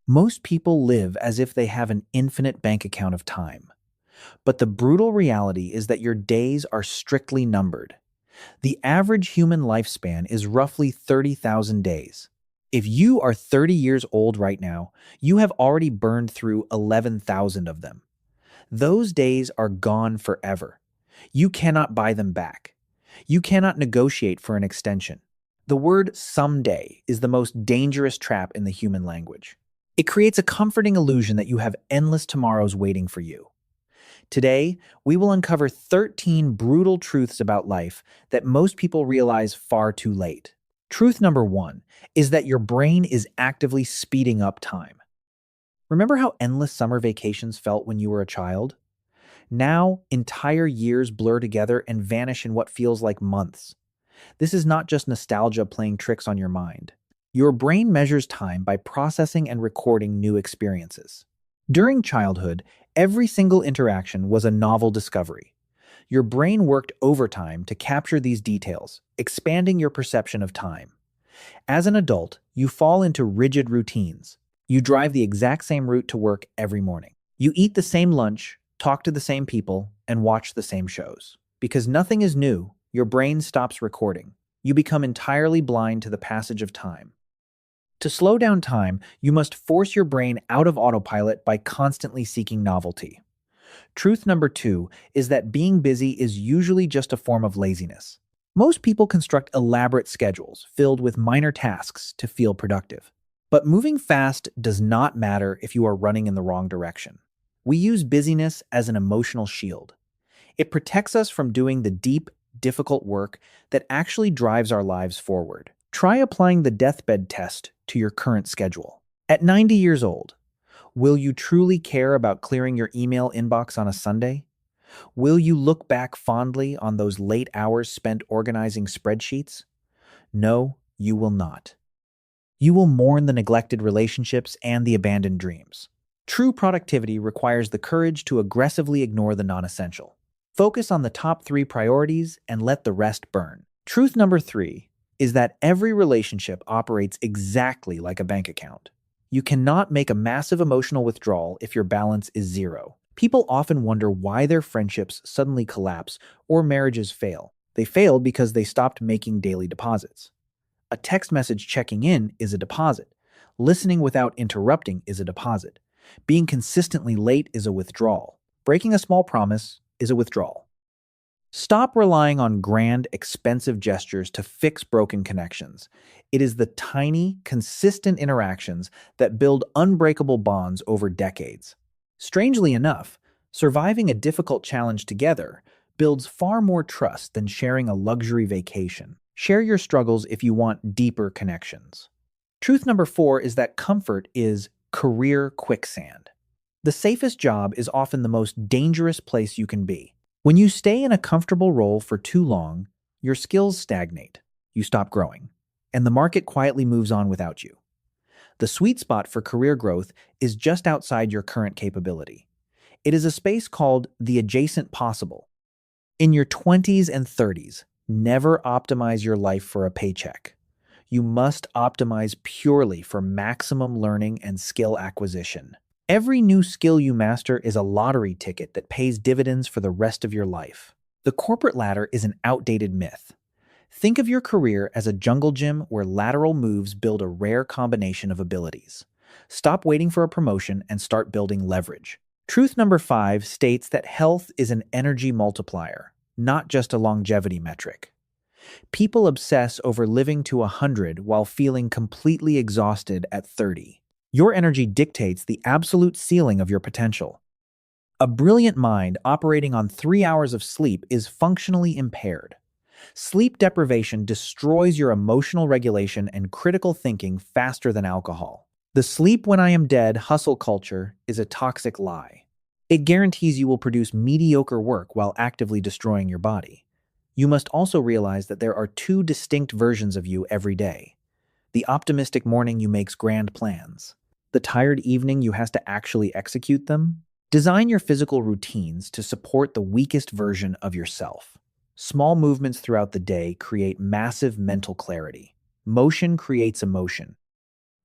Most people live as if they have an infinite bank account of time. But the brutal reality is that your days are strictly numbered. The average human lifespan is roughly 30,000 days. If you are 30 years old right now, you have already burned through 11,000 of them. Those days are gone forever. You cannot buy them back. You cannot negotiate for an extension. The word someday is the most dangerous trap in the human language. It creates a comforting illusion that you have endless tomorrows waiting for you. Today, we will uncover 13 brutal truths about life that most people realize far too late. Truth number one is that your brain is actively speeding up time. Remember how endless summer vacations felt when you were a child? Now, entire years blur together and vanish in what feels like months. This is not just nostalgia playing tricks on your mind. Your brain measures time by processing and recording new experiences. During childhood, every single interaction was a novel discovery. Your brain worked overtime to capture these details, expanding your perception of time. As an adult, you fall into rigid routines. You drive the exact same route to work every morning. You eat the same lunch, talk to the same people, and watch the same shows. Because nothing is new, your brain stops recording. You become entirely blind to the passage of time. To slow down time, you must force your brain out of autopilot by constantly seeking novelty. Truth number two is that being busy is usually just a form of laziness. Most people construct elaborate schedules filled with minor tasks to feel productive. But moving fast does not matter if you are running in the wrong direction. We use busyness as an emotional shield. It protects us from doing the deep, difficult work that actually drives our lives forward. Try applying the deathbed test to your current schedule. At 90 years old, will you truly care about clearing your email inbox on a Sunday? Will you look back fondly on those late hours spent organizing spreadsheets? No, you will not. You will mourn the neglected relationships and the abandoned dreams. True productivity requires the courage to aggressively ignore the non-essential. Focus on the top 3 priorities and let the rest burn. Truth number 3 is that every relationship operates exactly like a bank account. You cannot make a massive emotional withdrawal if your balance is zero. People often wonder why their friendships suddenly collapse or marriages fail. They failed because they stopped making daily deposits. A text message checking in is a deposit. Listening without interrupting is a deposit. Being consistently late is a withdrawal. Breaking a small promise is a withdrawal. Stop relying on grand, expensive gestures to fix broken connections. It is the tiny, consistent interactions that build unbreakable bonds over decades. Strangely enough, surviving a difficult challenge together builds far more trust than sharing a luxury vacation. Share your struggles if you want deeper connections. Truth number 4 is that comfort is career quicksand. The safest job is often the most dangerous place you can be. When you stay in a comfortable role for too long, your skills stagnate, you stop growing, and the market quietly moves on without you. The sweet spot for career growth is just outside your current capability. It is a space called the adjacent possible. In your 20s and 30s, never optimize your life for a paycheck. You must optimize purely for maximum learning and skill acquisition. Every new skill you master is a lottery ticket that pays dividends for the rest of your life. The corporate ladder is an outdated myth. Think of your career as a jungle gym where lateral moves build a rare combination of abilities. Stop waiting for a promotion and start building leverage. Truth number 5 states that health is an energy multiplier, not just a longevity metric. People obsess over living to 100 while feeling completely exhausted at 30. Your energy dictates the absolute ceiling of your potential. A brilliant mind operating on 3 hours of sleep is functionally impaired. Sleep deprivation destroys your emotional regulation and critical thinking faster than alcohol. The sleep when I am dead hustle culture is a toxic lie. It guarantees you will produce mediocre work while actively destroying your body. You must also realize that there are 2 distinct versions of you every day. The optimistic morning you makes grand plans. The tired evening you has to actually execute them. Design your physical routines to support the weakest version of yourself. Small movements throughout the day create massive mental clarity. Motion creates emotion.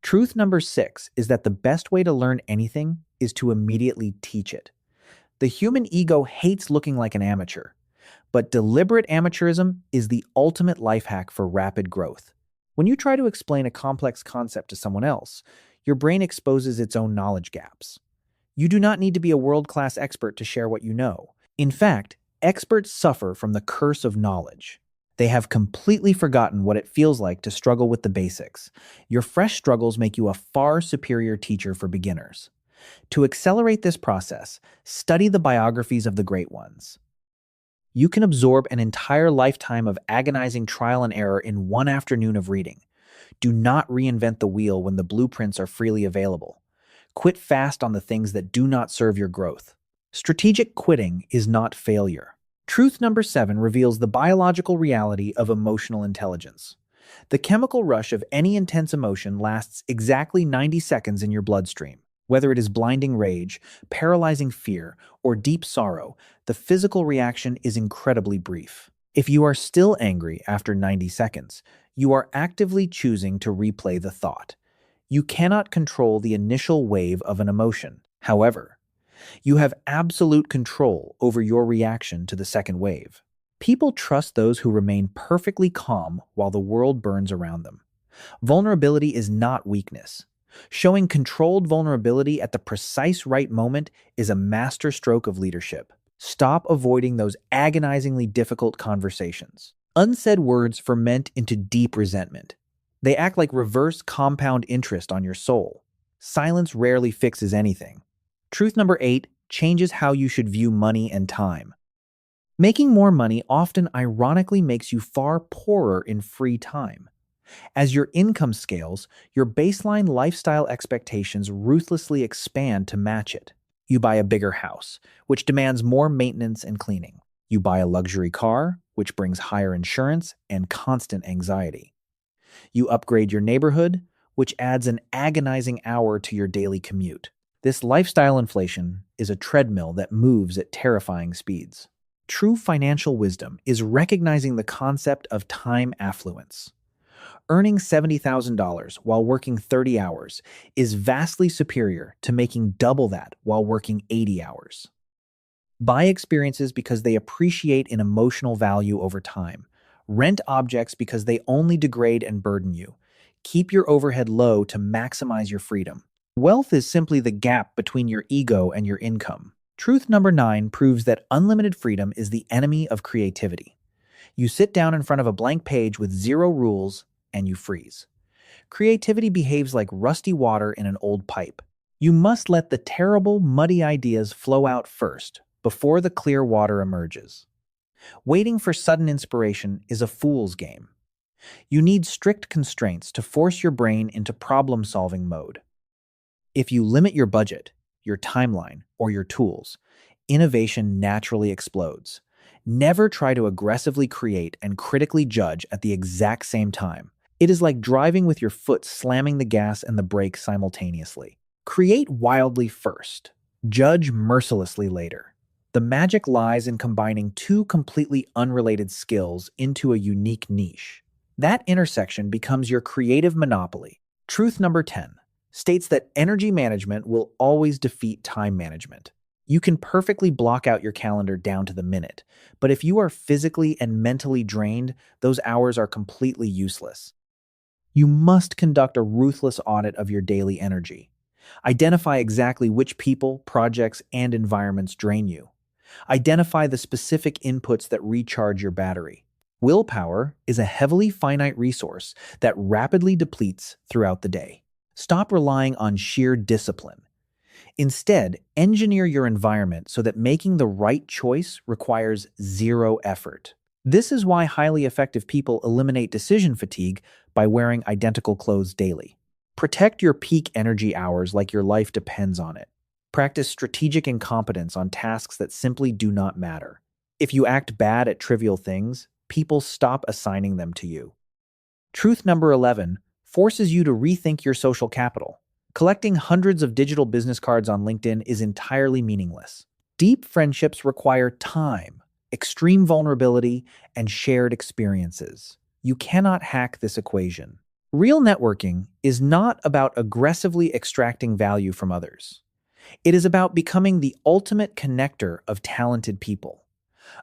Truth number 6 is that the best way to learn anything is to immediately teach it. The human ego hates looking like an amateur, but deliberate amateurism is the ultimate life hack for rapid growth. When you try to explain a complex concept to someone else, your brain exposes its own knowledge gaps. You do not need to be a world-class expert to share what you know. In fact, experts suffer from the curse of knowledge. They have completely forgotten what it feels like to struggle with the basics. Your fresh struggles make you a far superior teacher for beginners. To accelerate this process, study the biographies of the great ones. You can absorb an entire lifetime of agonizing trial and error in one afternoon of reading. Do not reinvent the wheel when the blueprints are freely available. Quit fast on the things that do not serve your growth. Strategic quitting is not failure. Truth number 7 reveals the biological reality of emotional intelligence. The chemical rush of any intense emotion lasts exactly 90 seconds in your bloodstream. Whether it is blinding rage, paralyzing fear, or deep sorrow, the physical reaction is incredibly brief. If you are still angry after 90 seconds, you are actively choosing to replay the thought. You cannot control the initial wave of an emotion. However, you have absolute control over your reaction to the second wave. People trust those who remain perfectly calm while the world burns around them. Vulnerability is not weakness. Showing controlled vulnerability at the precise right moment is a masterstroke of leadership. Stop avoiding those agonizingly difficult conversations. Unsaid words ferment into deep resentment. They act like reverse compound interest on your soul. Silence rarely fixes anything. Truth number 8 changes how you should view money and time. Making more money often ironically makes you far poorer in free time. As your income scales, your baseline lifestyle expectations ruthlessly expand to match it. You buy a bigger house, which demands more maintenance and cleaning. You buy a luxury car, which brings higher insurance and constant anxiety. You upgrade your neighborhood, which adds an agonizing hour to your daily commute. This lifestyle inflation is a treadmill that moves at terrifying speeds. True financial wisdom is recognizing the concept of time affluence. Earning $70,000 while working 30 hours is vastly superior to making double that while working 80 hours. Buy experiences because they appreciate in emotional value over time. Rent objects because they only degrade and burden you. Keep your overhead low to maximize your freedom. Wealth is simply the gap between your ego and your income. Truth number 9 proves that unlimited freedom is the enemy of creativity. You sit down in front of a blank page with zero rules and you freeze. Creativity behaves like rusty water in an old pipe. You must let the terrible, muddy ideas flow out first, before the clear water emerges. Waiting for sudden inspiration is a fool's game. You need strict constraints to force your brain into problem-solving mode. If you limit your budget, your timeline, or your tools, innovation naturally explodes. Never try to aggressively create and critically judge at the exact same time. It is like driving with your foot slamming the gas and the brake simultaneously. Create wildly first. Judge mercilessly later. The magic lies in combining two completely unrelated skills into a unique niche. That intersection becomes your creative monopoly. Truth number 10 states that energy management will always defeat time management. You can perfectly block out your calendar down to the minute, but if you are physically and mentally drained, those hours are completely useless. You must conduct a ruthless audit of your daily energy. Identify exactly which people, projects, and environments drain you. Identify the specific inputs that recharge your battery. Willpower is a heavily finite resource that rapidly depletes throughout the day. Stop relying on sheer discipline. Instead, engineer your environment so that making the right choice requires zero effort. This is why highly effective people eliminate decision fatigue by wearing identical clothes daily. Protect your peak energy hours like your life depends on it. Practice strategic incompetence on tasks that simply do not matter. If you act bad at trivial things, people stop assigning them to you. Truth number 11 forces you to rethink your social capital. Collecting hundreds of digital business cards on LinkedIn is entirely meaningless. Deep friendships require time, extreme vulnerability, and shared experiences. You cannot hack this equation. Real networking is not about aggressively extracting value from others. It is about becoming the ultimate connector of talented people.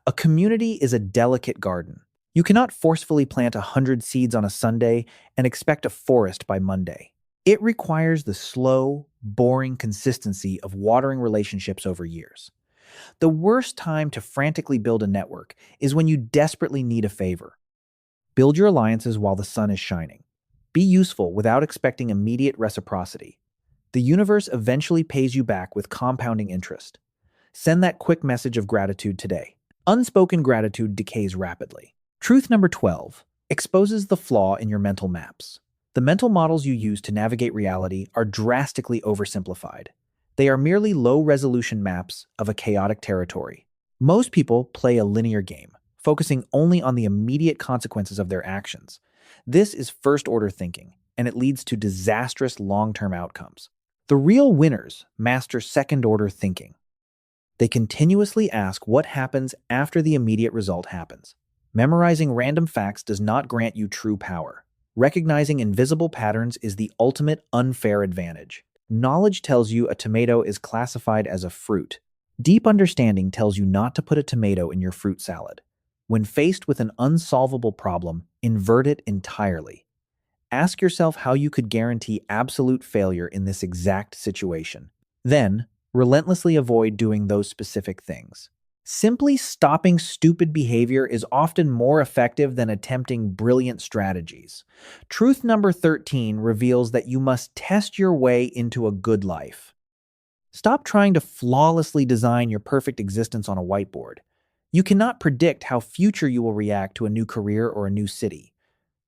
A community is a delicate garden. You cannot forcefully plant 100 seeds on a Sunday and expect a forest by Monday. It requires the slow, boring consistency of watering relationships over years. The worst time to frantically build a network is when you desperately need a favor. Build your alliances while the sun is shining. Be useful without expecting immediate reciprocity. The universe eventually pays you back with compounding interest. Send that quick message of gratitude today. Unspoken gratitude decays rapidly. Truth number 12 exposes the flaw in your mental maps. The mental models you use to navigate reality are drastically oversimplified. They are merely low-resolution maps of a chaotic territory. Most people play a linear game, focusing only on the immediate consequences of their actions. This is first-order thinking, and it leads to disastrous long-term outcomes. The real winners master second-order thinking. They continuously ask what happens after the immediate result happens. Memorizing random facts does not grant you true power. Recognizing invisible patterns is the ultimate unfair advantage. Knowledge tells you a tomato is classified as a fruit. Deep understanding tells you not to put a tomato in your fruit salad. When faced with an unsolvable problem, invert it entirely. Ask yourself how you could guarantee absolute failure in this exact situation. Then, relentlessly avoid doing those specific things. Simply stopping stupid behavior is often more effective than attempting brilliant strategies. Truth number 13 reveals that you must test your way into a good life. Stop trying to flawlessly design your perfect existence on a whiteboard. You cannot predict how future you will react to a new career or a new city.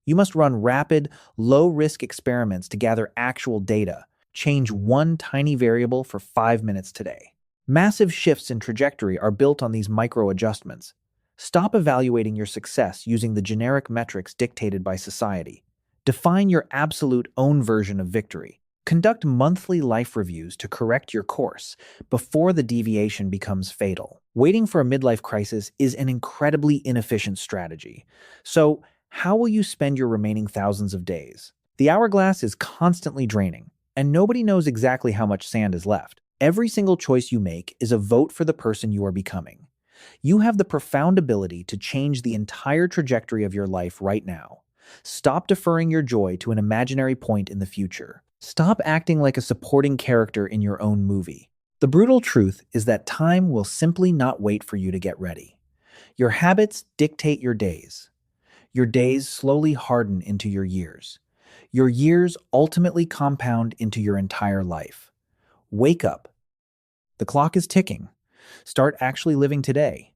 You must run rapid, low-risk experiments to gather actual data. Change one tiny variable for 5 minutes today. Massive shifts in trajectory are built on these micro-adjustments. Stop evaluating your success using the generic metrics dictated by society. Define your absolute own version of victory. Conduct monthly life reviews to correct your course before the deviation becomes fatal. Waiting for a midlife crisis is an incredibly inefficient strategy. So, how will you spend your remaining thousands of days? The hourglass is constantly draining, and nobody knows exactly how much sand is left. Every single choice you make is a vote for the person you are becoming. You have the profound ability to change the entire trajectory of your life right now. Stop deferring your joy to an imaginary point in the future. Stop acting like a supporting character in your own movie. The brutal truth is that time will simply not wait for you to get ready. Your habits dictate your days. Your days slowly harden into your years. Your years ultimately compound into your entire life. Wake up. The clock is ticking. Start actually living today.